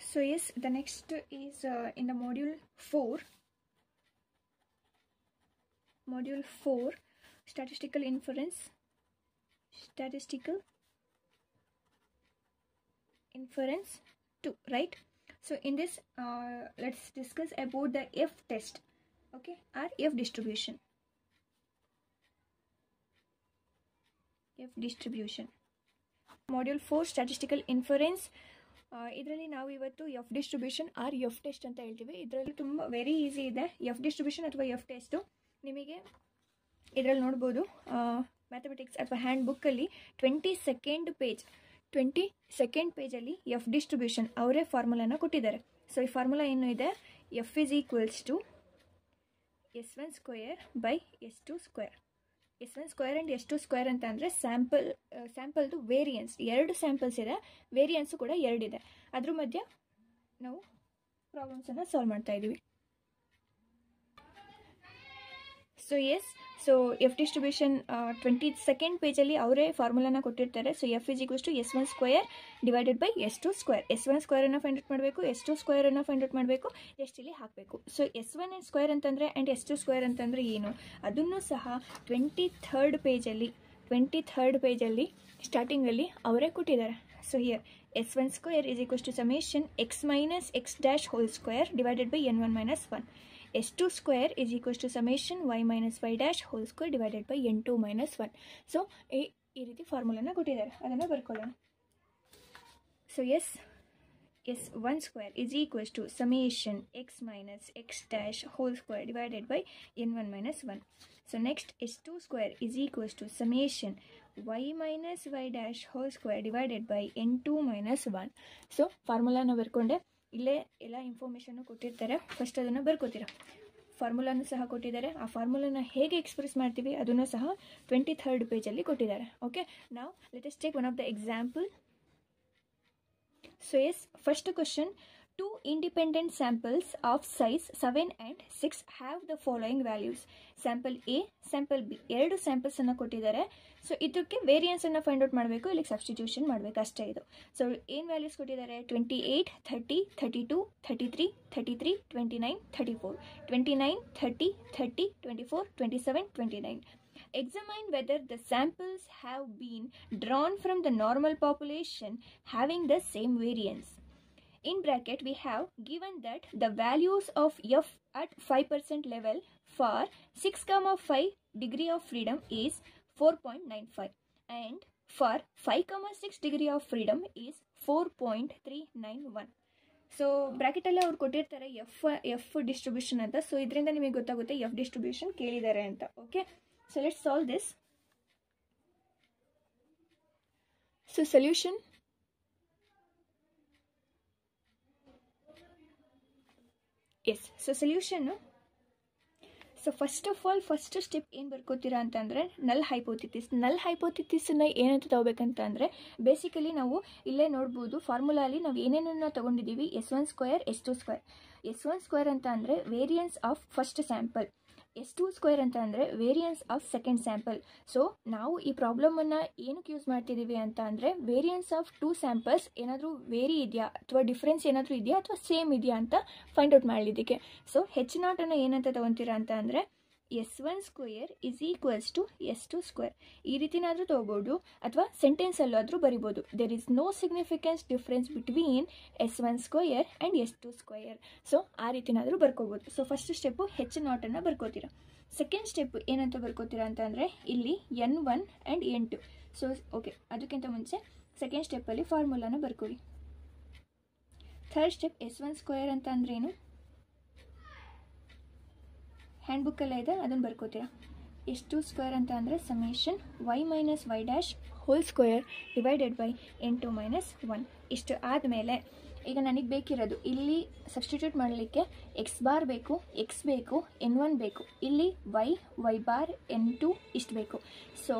So yes, the next is in the module 4, statistical inference 2, right? So in this let's discuss about the F test, okay, or F distribution. Module 4 statistical inference. ಇದರಲ್ಲಿ ನಾವು ಇವತ್ತು F distribution or F test ಅಂತ ಹೇಳ್ತೀವಿ. ಇದರಲ್ಲಿ ತುಂಬ very easy ಇದೆ. F distribution ಅಥವಾ F test ನಿಮಗೆ ಇದರಲ್ಲಿ ನೋಡ್ಬೋದು. ಮ್ಯಾಥಮೆಟಿಕ್ಸ್ ಅಥವಾ ಹ್ಯಾಂಡ್ ಬುಕ್ಕಲ್ಲಿ 22nd ಪೇಜಲ್ಲಿ ಎಫ್ ಡಿಸ್ಟ್ರಿಬ್ಯೂಷನ್ ಅವರೇ ಫಾರ್ಮುಲಾನ ಕೊಟ್ಟಿದ್ದಾರೆ. ಸೊ ಈ ಫಾರ್ಮುಲಾ ಏನು ಇದೆ, F is equals to S1 square by S2 square. S1 square and S2 square ಅಂತ ಅಂದರೆ ಸ್ಯಾಂಪಲ್ದು ವೇರಿಯನ್ಸ್. 2 ಸ್ಯಾಂಪಲ್ಸ್ ಇದೆ, ವೇರಿಯನ್ಸು ಕೂಡ 2 ಇದೆ. ಅದ್ರ ಮಧ್ಯೆ ನಾವು ಪ್ರಾಬ್ಲಮ್ಸನ್ನು ಸಾಲ್ವ್ ಮಾಡ್ತಾ ಇದ್ದೀವಿ. So yes, so F distribution 22nd ಪೇಜಲ್ಲಿ ಅವರೇ ಫಾರ್ಮುಲಾನ ಕೊಟ್ಟಿರ್ತಾರೆ. So F is equals to S1 square divided by S2 square. S1 ಸ್ಕ್ವೇರನ್ನು ಫೈಂಡ್ ಔಟ್ ಮಾಡಬೇಕು, S2 ಸ್ಕ್ವೇರನ್ನು ಫೈಂಡ್ ಔಟ್ ಮಾಡಬೇಕು, ಎಷ್ಟು ಇಲ್ಲಿ ಹಾಕಬೇಕು. ಸೊ S1 ಸ್ಕ್ವೇರ್ ಅಂತಂದರೆ ಆ್ಯಂಡ್ S2 ಸ್ಕ್ವೇರ್ ಅಂತಂದರೆ ಏನು, ಅದನ್ನು ಸಹ 23rd ಪೇಜಲ್ಲಿ ಸ್ಟಾರ್ಟಿಂಗಲ್ಲಿ ಅವರೇ ಕೊಟ್ಟಿದ್ದಾರೆ. So here S1 square is equals to summation x minus x dash whole square divided by N1 minus 1. S2 square is equals to summation y minus y dash whole square divided by N2 minus 1. So ಈ ರೀತಿ ಫಾರ್ಮುಲಾನ ಕೊಟ್ಟಿದ್ದಾರೆ, ಅದನ್ನು ಬರ್ಕೊಳ್ಳೋಣ. So S1 square is equals to summation x minus x dash whole square divided by N1 minus 1. So next S2 square is equals to summation y minus y dash whole square divided by N2 minus 1. So ಫಾರ್ಮುಲಾನ ಬರ್ಕೊಂಡೆ. ಇಲ್ಲೇ ಎಲ್ಲ information ಕೊಟ್ಟಿರ್ತಾರೆ, first ಅದನ್ನು ಬರ್ಕೋತೀರ. ಫಾರ್ಮುಲಾನು ಸಹ ಕೊಟ್ಟಿದ್ದಾರೆ, ಆ ಫಾರ್ಮುಲಾನ ಹೇಗೆ ಎಕ್ಸ್ಪ್ರೆಸ್ ಮಾಡ್ತೀವಿ ಅದನ್ನು ಸಹ 23rd ಪೇಜಲ್ಲಿ ಕೊಟ್ಟಿದ್ದಾರೆ. ಓಕೆ, ನಾವು let us take one of the example. So yes, first question, 2 independent samples of size 7 and 6 have the following values. Sample A, sample B, 2 ಸ್ಯಾಂಪಲ್ಸನ್ನು ಕೊಟ್ಟಿದ್ದಾರೆ. ಸೊ ಇದಕ್ಕೆ ವೇರಿಯನ್ಸನ್ನು ಫೈಂಡ್ ಔಟ್ ಮಾಡಬೇಕು, ಇಲ್ಲಿಗೆ ಸಬ್ಸ್ಟಿಟ್ಯೂಷನ್ ಮಾಡಬೇಕು, ಅಷ್ಟೇ ಇದು. ಸೊ ಏನು ವ್ಯಾಲ್ಯೂಸ್ ಕೊಟ್ಟಿದ್ದಾರೆ, 28, 30, 32, 33, 33, 29, 34, 29, 30, 30, 24, 27, 29. Examine whether the samples have been drawn from the normal population having the same variance. In bracket, we have given that the values of F at 5% level for 6,5 degree of freedom is 4.95 and for 5,6 degree of freedom is 4.391. So ಬ್ರ್ಯಾಕೆಟಲ್ಲಿ ಅವ್ರು ಕೊಟ್ಟಿರ್ತಾರೆ F distribution ಅಂತ. So ಇದರಿಂದ ನಿಮಗೆ ಗೊತ್ತಾಗುತ್ತೆ F distribution ಕೇಳಿದ್ದಾರೆ ಅಂತ. Okay, so let's solve this. So solution, yes, so ಸೊಲ್ಯೂಷನ್ನು, so first of all first step ಏನು ಬರ್ಕೋತೀರಾ ಅಂತಂದರೆ ನಲ್ ಹೈಪೋಥಿಸಿಸ್ನ ಏನಂತ ತಗೋಬೇಕಂತ ಅಂದರೆ, ಬೇಸಿಕಲಿ ನಾವು ಇಲ್ಲೇ ನೋಡ್ಬೋದು ಫಾರ್ಮುಲಾಲಿ ನಾವು ಏನೇನನ್ನು ತೊಗೊಂಡಿದ್ದೀವಿ. S1 square, S2 square. S1 square ಅಂತ ಅಂದರೆ variance of first sample, S2 square ಅಂತ ಅಂದರೆ variance of second sample. So ನಾವು ಈ ಪ್ರಾಬ್ಲಮನ್ನು ಏನಕ್ಕೆ ಯೂಸ್ ಮಾಡ್ತಿದ್ದೀವಿ ಅಂತ ಅಂದರೆ, ವೇರಿಯನ್ಸ್ ಆಫ್ 2 ಸ್ಯಾಂಪಲ್ಸ್ ಏನಾದರೂ ವೇರಿ ಇದೆಯಾ ಅಥವಾ ಡಿಫ್ರೆನ್ಸ್ ಏನಾದರೂ ಇದೆಯಾ ಅಥವಾ ಸೇಮ್ ಇದೆಯಾ ಅಂತ ಫೈಂಡ್ ಔಟ್ ಮಾಡಲಿದ್ದಕ್ಕೆ. ಸೊ H0 ಏನಂತ ತೊಗೊತೀರಾ ಅಂತ ಅಂದರೆ, S1 square is equals to S2 square. ಈ ರೀತಿನಾದರೂ ತೊಗೋಬೋದು ಅಥವಾ ಸೆಂಟೆನ್ಸಲ್ಲಾದರೂ ಬರಿಬೋದು. There is no significance difference between S1 square and S2 square. So ಆ ರೀತಿನಾದರೂ ಬರ್ಕೋಬೋದು. ಸೊ ಫಸ್ಟ್ ಸ್ಟೆಪ್ಪು H0 ಬರ್ಕೋತೀರಾ. ಸೆಕೆಂಡ್ ಸ್ಟೆಪ್ ಏನಂತ ಬರ್ಕೋತೀರಾ ಅಂತ ಅಂದರೆ, ಇಲ್ಲಿ N1 and N2. So okay, ಅದಕ್ಕಿಂತ ಮುಂಚೆ ಸೆಕೆಂಡ್ ಸ್ಟೆಪ್ಪಲ್ಲಿ ಫಾರ್ಮುಲಾನ ಬರ್ಕೋರಿ. ಥರ್ಡ್ ಸ್ಟೆಪ್ S1 ಸ್ಕ್ವೇರ್ ಅಂತ ಅಂದ್ರೇನು, ಹ್ಯಾಂಡ್ ಬುಕ್ಕಲ್ಲೇ ಇದೆ, ಅದನ್ನು ಬರ್ಕೋತೀರಾ. S2 ಸ್ಕ್ವೇರ್ ಅಂತ ಅಂದರೆ summation y minus y dash whole square divided by N2 minus 1. ಇಷ್ಟು ಆದಮೇಲೆ ಈಗ ನನಗೆ ಬೇಕಿರೋದು ಇಲ್ಲಿ ಸಬ್ಸ್ಟಿಟ್ಯೂಟ್ ಮಾಡಲಿಕ್ಕೆ ಎಕ್ಸ್ ಬಾರ್ ಬೇಕು, ಎಕ್ಸ್ ಬೇಕು, N1 ಬೇಕು, ಇಲ್ಲಿ y ಬಾರ್ N2 ಇಷ್ಟು ಬೇಕು. ಸೊ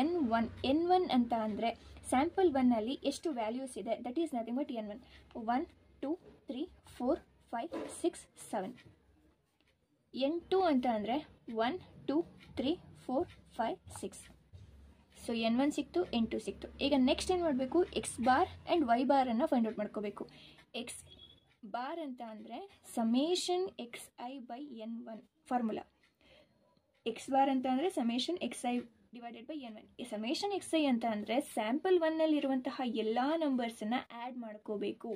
N1 ಅಂತ ಅಂದರೆ ಸ್ಯಾಂಪಲ್ 1ಅಲ್ಲಿ ಎಷ್ಟು ವ್ಯಾಲ್ಯೂಸ್ ಇದೆ, that is nothing but N1. 1, 2, 3, 4, 5, 6, 7. N2 ಅಂತ ಅಂದರೆ 1, 2, 3, 4, 5, 6. ಸೊ N1 ಸಿಕ್ತು, N2 ಸಿಕ್ತು. ಈಗ ನೆಕ್ಸ್ಟ್ ಏನು ಮಾಡಬೇಕು, ಎಕ್ಸ್ ಬಾರ್ ಆ್ಯಂಡ್ y ಬಾರನ್ನು ಫೈಂಡ್ ಔಟ್ ಮಾಡ್ಕೋಬೇಕು. ಬಾರ್ ಅಂತ ಅಂದರೆ summation X I by N one formula. X bar ಅಂತ ಅಂದರೆ summation X I divided by N one. ಈ ಸಮೇಷನ್ ಎಕ್ಸ್ ಐ ಅಂತ ಅಂದರೆ ಸ್ಯಾಂಪಲ್ ಒನ್ನಲ್ಲಿರುವಂತಹ ಎಲ್ಲ ನಂಬರ್ಸನ್ನು ಆ್ಯಡ್ ಮಾಡ್ಕೋಬೇಕು.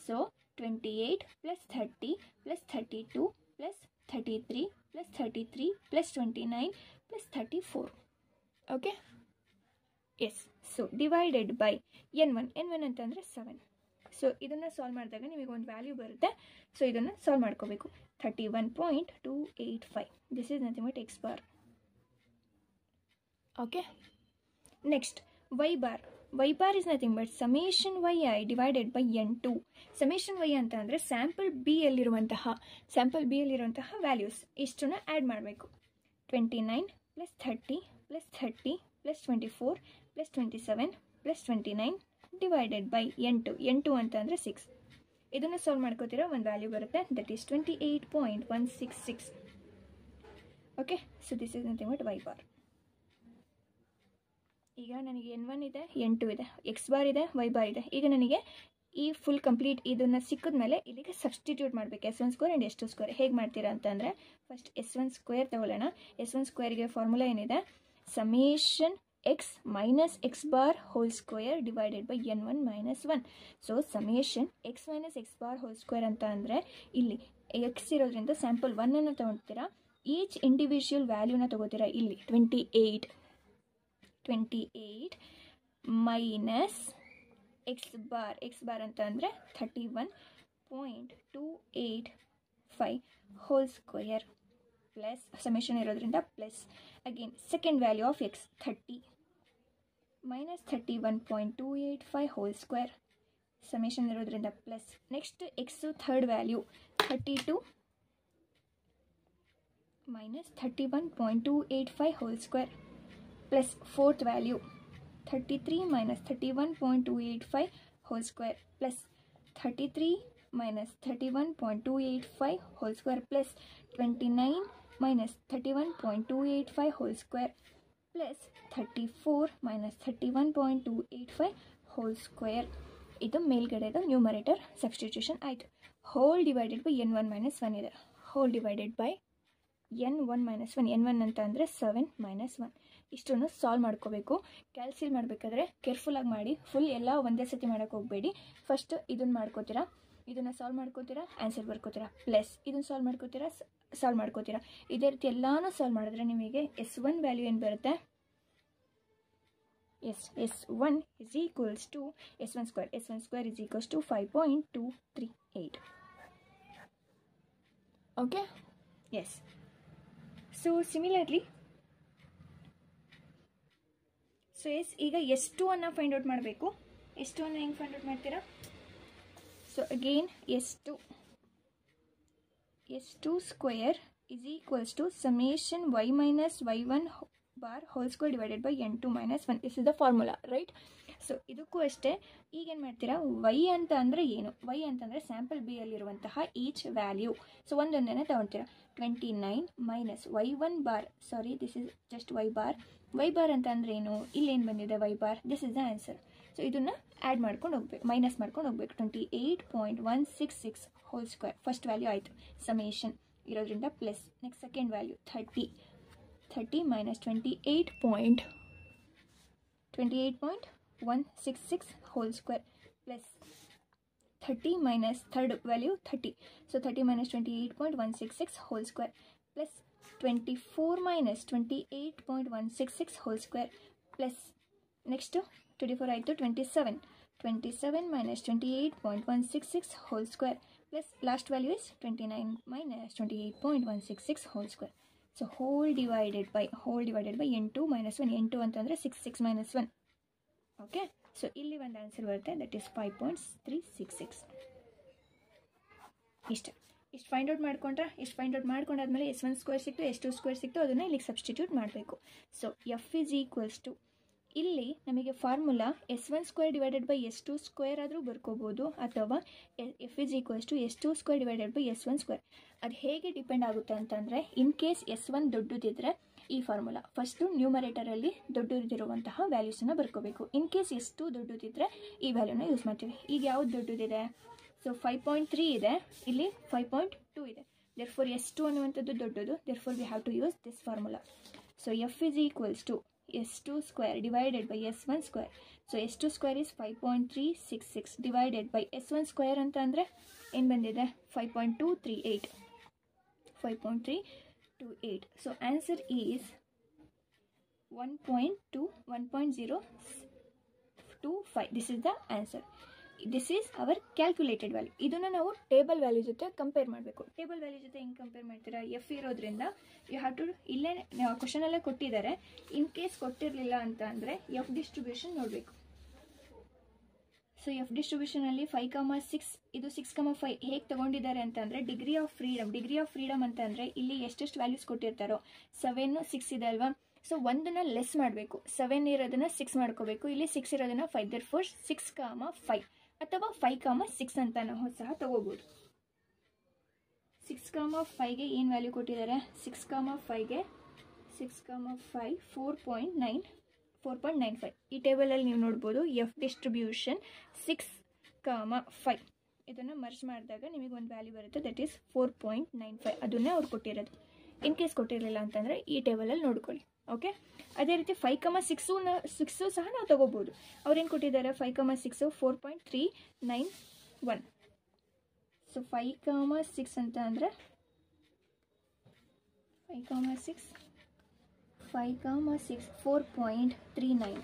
So 28 plus 30 plus 32 plus 33 plus 33 plus 29 plus 34. Okay, yes. So divided by N one ಅಂತಂದರೆ 7. ಸೊ ಇದನ್ನು ಸಾಲ್ವ್ ಮಾಡಿದಾಗ ನಿಮಗೆ ಒಂದು ವ್ಯಾಲ್ಯೂ ಬರುತ್ತೆ. ಸೊ ಇದನ್ನು ಸಾಲ್ವ್ ಮಾಡ್ಕೋಬೇಕು. 31.285. This is nothing but X bar. Okay, next Y bar. Y bar is nothing but summation Y I divided by N2. Summation Y ಅಂತ ಅಂದರೆ ಸ್ಯಾಂಪಲ್ ಬಿ ಯಲ್ಲಿರುವಂತಹ ವ್ಯಾಲ್ಯೂಸ್ ಇಷ್ಟನ್ನು ಆ್ಯಡ್ ಮಾಡಬೇಕು. 29 plus 30 plus 30 plus 24 plus 27 plus 29 divided by N2 ಅಂತ ಅಂದರೆ 6. ಇದನ್ನು solve ಮಾಡ್ಕೋತೀರಾ, ಒಂದು value ಬರುತ್ತೆ, that is 28.166. Okay, so this is nothing but why bar. ಈಗ ನನಗೆ N1 ಇದೆ, N2 ಇದೆ, ಎಕ್ಸ್ ಬಾರ್ ಇದೆ, ವೈ ಬಾರ್ ಇದೆ. ಈಗ ನನಗೆ ಈ ಫುಲ್ ಕಂಪ್ಲೀಟ್ ಇದನ್ನು ಸಿಕ್ಕಿದ ಮೇಲೆ ಇಲ್ಲಿಗೆ ಸಬ್ಸ್ಟಿಟ್ಯೂಟ್ ಮಾಡಬೇಕು. S1 square and S2 square. ಹೇಗೆ ಮಾಡ್ತೀರಾ ಅಂತಂದರೆ ಫಸ್ಟ್ S1 ಸ್ಕ್ವೇರ್ ತಗೊಳ್ಳೋಣ. S1 ಸ್ಕ್ವೇರ್ಗೆ ಫಾರ್ಮುಲಾ ಏನಿದೆ, summation X minus X bar whole square divided by N1 minus 1. So summation X minus X bar whole square ಅಂತ ಅಂದರೆ ಇಲ್ಲಿ ಎಕ್ಸ್ ಇರೋದ್ರಿಂದ ಸ್ಯಾಂಪಲ್ 1 ತೊಗೊಳ್ತೀರಾ, ಈಚ್ ಇಂಡಿವಿಜುವಲ್ ವ್ಯಾಲ್ಯೂನ ತೊಗೋತೀರಾ. ಇಲ್ಲಿ 28 ಮೈನಸ್ ಎಕ್ಸ್ ಬಾರ್ ಅಂತ ಅಂದರೆ 31.285 ಹೋಲ್ ಸ್ಕ್ವೇರ್ ಪ್ಲಸ್ ಸಮೇಷನ್ ಇರೋದ್ರಿಂದ plus again second value of X 30 minus 31.285 whole square summation ಇರೋದ್ರಿಂದ plus. Next X third value 32 minus 31.285 whole square plus fourth value 33 minus 31.285 whole square plus 33 minus 31.285 whole square plus 29 minus 31.285 whole square plus 34 minus 31.285 whole square. ಇದು ಮೇಲ್ಗಡೆದು numerator substitution ಆಯಿತು. Whole divided by N1 minus 1 ಇದೆ. Whole divided by N1 minus 1. N1 ಅಂತ ಅಂದರೆ 7 minus 1. ಇಷ್ಟನ್ನು solve ಮಾಡ್ಕೋಬೇಕು. ಕ್ಯಾಲ್ಸಿಲ್ ಮಾಡಬೇಕಾದ್ರೆ ಕೇರ್ಫುಲ್ಲಾಗಿ ಮಾಡಿ, full ಎಲ್ಲ ಒಂದೇ ಸತಿ ಮಾಡೋಕ್ಕೆ ಹೋಗಬೇಡಿ. ಫಸ್ಟ್ ಇದನ್ನು ಮಾಡ್ಕೋತೀರಾ, ಇದನ್ನು ಸಾಲ್ವ್ ಮಾಡ್ಕೋತೀರಾ, ಆನ್ಸರ್ ಬರ್ಕೋತೀರಾ, ಪ್ಲಸ್ ಇದನ್ನು ಸಾಲ್ವ್ ಮಾಡ್ಕೋತೀರಾ. ಇದೇ ರೀತಿ ಎಲ್ಲನೂ ಸಾಲ್ವ್ ಮಾಡಿದ್ರೆ ನಿಮಗೆ S1 ವ್ಯಾಲ್ಯೂ ಏನು ಬರುತ್ತೆ, S1 is equals to S1 square. S1 square is equals to 5.238. Okay? Yes. So similarly, so yes ಈಗ S2 ಅನ್ನು ಫೈಂಡ್ ಔಟ್ ಮಾಡಬೇಕು. S2 ಅನ್ನು ಹೆಂಗೆ ಫೈಂಡ್ ಔಟ್ ಮಾಡ್ತೀರಾ? So again S2 square is equals to summation y minus y1 bar whole square divided by N2 minus 1. This is the formula, right? So ಇದಕ್ಕೂ ಅಷ್ಟೇ. ಈಗೇನು ಮಾಡ್ತೀರಾ, y ಅಂತ ಅಂದರೆ ಏನು? y ಅಂತಂದರೆ ಸ್ಯಾಂಪಲ್ ಬಿ ಯಲ್ಲಿರುವಂತಹ ಈಚ್ ವ್ಯಾಲ್ಯೂ. ಸೊ ಒಂದೊಂದೇ ತಗೊಳ್ತೀರಾ. 29 minus y1 bar, sorry this is just y bar. y bar ಅಂತ ಅಂದರೆ ಏನು? ಇಲ್ಲೇನು ಬಂದಿದೆ y bar, this is the answer. So ಇದನ್ನು ಆ್ಯಡ್ ಮಾಡ್ಕೊಂಡು ಹೋಗ್ಬೇಕು, ಮೈನಸ್ ಮಾಡ್ಕೊಂಡು ಹೋಗ್ಬೇಕು. 28.166 ಹೋಲ್ ಸ್ಕ್ವೇರ್ ಫಸ್ಟ್ ವ್ಯಾಲ್ಯೂ ಆಯಿತು, ಸಮೇಷನ್ ಇರೋದ್ರಿಂದ plus. Next second value 30 minus 28.166 whole square plus 30 minus third value 30. So 30 minus 28.166 whole square plus 24 minus 28.166 whole square plus next 24 ಆಯಿತು, 27 minus 28.166 whole square plus last value is 29 minus 28.166 whole square. So whole divided by N2 minus 1. N2 ಅಂತಂದರೆ 6 minus 1. Okay, so ಇಲ್ಲಿ ಒಂದು answer ಬರುತ್ತೆ, that is 5.366. ಇಷ್ಟು find out ಮಾಡ್ಕೊಂಡ್ರೆ, ಮಾಡ್ಕೊಂಡಾದ್ಮೇಲೆ S1 square ಸಿಕ್ತು, S2 square ಸಿಕ್ತು, ಅದನ್ನು ಇಲ್ಲಿಗೆ ಸಬ್ಸ್ಟಿಟ್ಯೂಟ್ ಮಾಡಬೇಕು. So F is equals to, ಇಲ್ಲಿ ನಮಗೆ formula S1 square divided by S2 square ಆದರೂ ಬರ್ಕೋಬೋದು, ಅಥವಾ F is equals to S2 square divided by S1 square. ಅದು ಹೇಗೆ ಡಿಪೆಂಡ್ ಆಗುತ್ತೆ ಅಂತಂದರೆ, ಇನ್ ಕೇಸ್ S1 ದೊಡ್ಡದಿದ್ದರೆ ಈ ಫಾರ್ಮುಲಾ ಫಸ್ಟು ನ್ಯೂಮರೇಟರಲ್ಲಿ ದೊಡ್ಡದಿರುವಂತಹ ವ್ಯಾಲ್ಯೂಸನ್ನು ಬರ್ಕೋಬೇಕು. ಇನ್ ಕೇಸ್ S2 ದೊಡ್ಡದಿದ್ದರೆ ಈ ವ್ಯಾಲ್ಯೂನ ಯೂಸ್ ಮಾಡ್ತೀವಿ. ಈಗ ಯಾವುದು ದೊಡ್ಡದಿದೆ? ಸೊ 5.3 ಇದೆ, ಇಲ್ಲಿ 5.2 ಇದೆ. therefore S2 ಅನ್ನುವಂಥದ್ದು ದೊಡ್ಡದು. therefore we have to use this formula. so F is equals to S2 square divided by S1 square. so S2 square is 5.366 divided by S1 square ಅಂತ ಅಂದರೆ ಏನು ಬಂದಿದೆ 5.238. 5.328. so answer is 1.025. this is the answer. this is our calculated value. ಇದನ್ನು ನಾವು table value ಜೊತೆ compare ಮಾಡಬೇಕು. Table value ಜೊತೆ ಹೆಂಗೆ ಕಂಪೇರ್ ಮಾಡ್ತೀರಾ? ಎಫ್ ಇರೋದ್ರಿಂದ ಯು ಹ್ಯಾವ್ ಟು, ಇಲ್ಲೇ ಕ್ವಶನಲ್ಲೇ ಕೊಟ್ಟಿದ್ದಾರೆ. ಇನ್ ಕೇಸ್ ಕೊಟ್ಟಿರಲಿಲ್ಲ ಅಂತ ಅಂದರೆ ಎಫ್ ಡಿಸ್ಟ್ರಿಬ್ಯೂಷನ್ ನೋಡಬೇಕು. ಸೊ ಎಫ್ ಡಿಸ್ಟ್ರಿಬ್ಯೂಷನಲ್ಲಿ 5,6 ಇದು 6,5 ಹೇಗೆ ತೊಗೊಂಡಿದ್ದಾರೆ ಅಂತಂದರೆ ಡಿಗ್ರಿ ಆಫ್ ಫ್ರೀಡಮ್ ಅಂತ ಅಂದರೆ ಇಲ್ಲಿ ಎಷ್ಟೆಷ್ಟು ವ್ಯಾಲ್ಯೂಸ್ ಕೊಟ್ಟಿರ್ತಾರೋ 7, 6 ಇದೆ ಅಲ್ವಾ. ಸೊ ಒಂದನ್ನು ಲೆಸ್ ಮಾಡಬೇಕು. 7 ಇರೋದನ್ನು 6 ಮಾಡ್ಕೋಬೇಕು, ಇಲ್ಲಿ 6 ಇರೋದನ್ನು 5. therefore 6,5 ಅಥವಾ 5,6 ಅಂತ ನಾವು ಸಹ ತಗೋಬೋದು. 6,5ಗೆ ಏನು ವ್ಯಾಲ್ಯೂ ಕೊಟ್ಟಿದ್ದಾರೆ? 6,5ಗೆ 4.95. ಈ ಟೇಬಲಲ್ಲಿ ನೀವು ನೋಡ್ಬೋದು ಎಫ್ ಡಿಸ್ಟ್ರಿಬ್ಯೂಷನ್ 6,5 ಇದನ್ನು ಮರ್ಜ್ ಮಾಡಿದಾಗ ನಿಮಗೆ ಒಂದು ವ್ಯಾಲ್ಯೂ ಬರುತ್ತೆ, ದಟ್ ಈಸ್ 4.95. ಅದನ್ನೇ ಅವ್ರು ಕೊಟ್ಟಿರೋದು. ಇನ್ ಕೇಸ್ ಕೊಟ್ಟಿರಲಿಲ್ಲ ಅಂತಂದರೆ ಈ ಟೇಬಲಲ್ಲಿ ನೋಡ್ಕೊಳ್ಳಿ. ಓಕೆ, ಅದೇ ರೀತಿ 5,6 ಸಹ ನಾವು ತಗೋಬೋದು. ಅವ್ರೇನು ಕೊಟ್ಟಿದ್ದಾರೆ? 5,6 4.391. ಸೊ 5,6 ಅಂತ ಅಂದರೆ 5,6 4.39.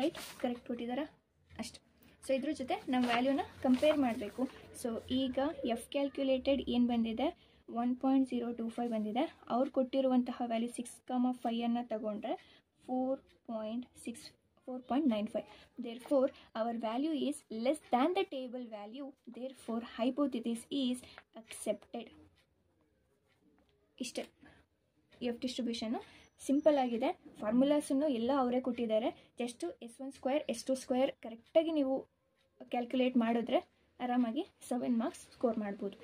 ರೈಟ್, ಕರೆಕ್ಟ್ ಕೊಟ್ಟಿದ್ದಾರಾ? ಅಷ್ಟು. ಸೊ ಇದ್ರ ಜೊತೆ ನಾವು ವ್ಯಾಲ್ಯೂನ ಕಂಪೇರ್ ಮಾಡಬೇಕು. ಸೊ ಈಗ ಎಫ್ ಕ್ಯಾಲ್ಕ್ಯುಲೇಟೆಡ್ ಏನು ಬಂದಿದೆ? 1.025 ಬಂದಿದೆ. ಅವ್ರು ಕೊಟ್ಟಿರುವಂತಹ ವ್ಯಾಲ್ಯೂ 6,5 ತಗೊಂಡ್ರೆ 4.95. therefore our value is less than the table value. therefore hypothesis is accepted. ಇಷ್ಟೇ ಎಫ್ ಡಿಸ್ಟ್ರಿಬ್ಯೂಷನ್ನು. ಸಿಂಪಲ್ ಆಗಿದೆ. ಫಾರ್ಮುಲಾಸನ್ನು ಎಲ್ಲ ಅವರೇ ಕೊಟ್ಟಿದ್ದಾರೆ. Just S1 square S2 square ಕರೆಕ್ಟಾಗಿ ನೀವು ಕ್ಯಾಲ್ಕುಲೇಟ್ ಮಾಡಿದ್ರೆ ಆರಾಮಾಗಿ 7 ಮಾರ್ಕ್ಸ್ ಸ್ಕೋರ್ ಮಾಡ್ಬೋದು.